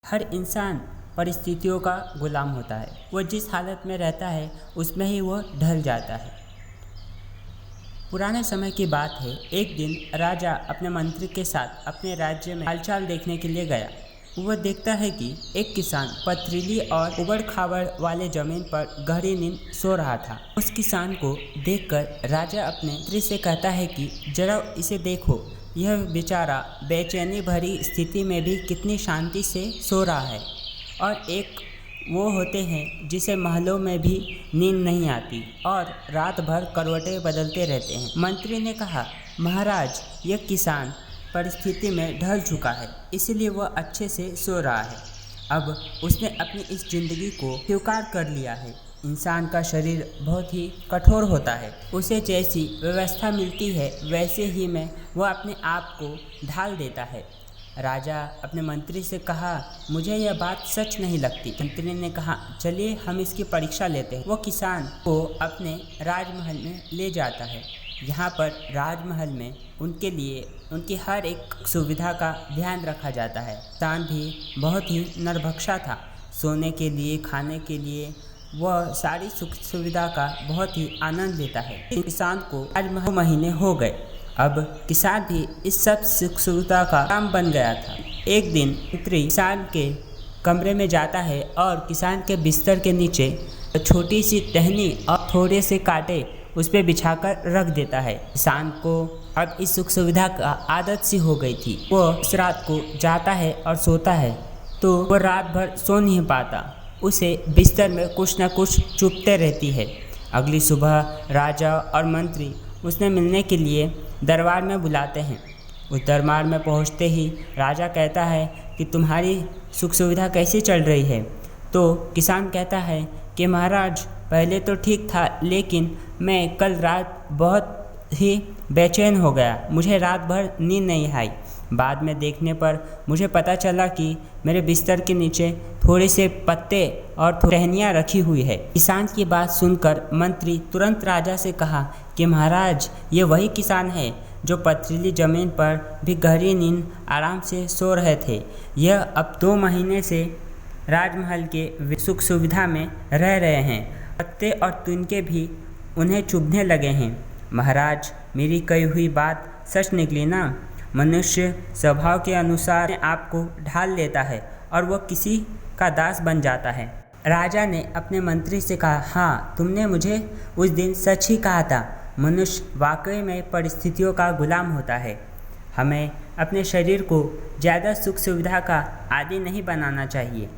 हर इंसान परिस्थितियों का गुलाम होता है। वो जिस हालत में रहता है उसमें ही वो ढल जाता है। पुराने समय की बात है, एक दिन राजा अपने मंत्री के साथ अपने राज्य में हालचाल देखने के लिए गया। वह देखता है कि एक किसान पथरीली और उबड़ खाबड़ वाले जमीन पर गहरी नींद सो रहा था। उस किसान को देखकर राजा अपने मंत्री से कहता है कि जरा इसे देखो, यह बेचारा बेचैनी भरी स्थिति में भी कितनी शांति से सो रहा है। और एक वो होते हैं जिसे महलों में भी नींद नहीं आती और रात भर करवटें बदलते रहते हैं। मंत्री ने कहा, महाराज, यह किसान परिस्थिति में ढल चुका है, इसलिए वह अच्छे से सो रहा है। अब उसने अपनी इस जिंदगी को स्वीकार कर लिया है। इंसान का शरीर बहुत ही कठोर होता है। उसे जैसी व्यवस्था मिलती है वैसे ही में वह अपने आप को ढाल देता है। राजा अपने मंत्री से कहा, मुझे यह बात सच नहीं लगती। मंत्री ने कहा, चलिए हम इसकी परीक्षा लेते हैं। वो किसान को अपने राजमहल में ले जाता है। यहाँ पर राजमहल में उनके लिए उनकी हर एक सुविधा का ध्यान रखा जाता है। किसान भी बहुत ही नरभक्षा था। सोने के लिए, खाने के लिए वह सारी सुख सुविधा का बहुत ही आनंद लेता है। किसान को राजमहल महीने हो गए। अब किसान भी इस सब सुख सुविधा का काम बन गया था। एक दिन मंत्री किसान के कमरे में जाता है और किसान के बिस्तर के नीचे छोटी सी टहनी और थोड़े से कांटे उस पर बिछाकर रख देता है। किसान को अब इस सुख सुविधा का आदत सी हो गई थी। वो इस रात को जाता है और सोता है तो वो रात भर सो नहीं पाता। उसे बिस्तर में कुछ न कुछ चुभते रहती है। अगली सुबह राजा और मंत्री उसने मिलने के लिए दरबार में बुलाते हैं। उस दरबार में पहुंचते ही राजा कहता है कि तुम्हारी सुख सुविधा कैसी चल रही है। तो किसान कहता है कि महाराज, पहले तो ठीक था, लेकिन मैं कल रात बहुत ही बेचैन हो गया। मुझे रात भर नींद नहीं आई। बाद में देखने पर मुझे पता चला कि मेरे बिस्तर के नीचे थोड़े से पत्ते और टहनियाँ रखी हुई है। किसान की बात सुनकर मंत्री तुरंत राजा से कहा कि महाराज, ये वही किसान है जो पथरीली जमीन पर भी गहरी नींद आराम से सो रहे थे। यह अब 2 महीने से राजमहल के सुख सुविधा में रह रहे हैं। पत्ते और तिनके भी उन्हें चुभने लगे हैं। महाराज, मेरी कही हुई बात सच निकली ना। मनुष्य स्वभाव के अनुसार आपको ढाल लेता है और वह किसी का दास बन जाता है। राजा ने अपने मंत्री से कहा, हाँ, तुमने मुझे उस दिन सच ही कहा था। मनुष्य वाकई में परिस्थितियों का गुलाम होता है। हमें अपने शरीर को ज़्यादा सुख सुविधा का आदी नहीं बनाना चाहिए।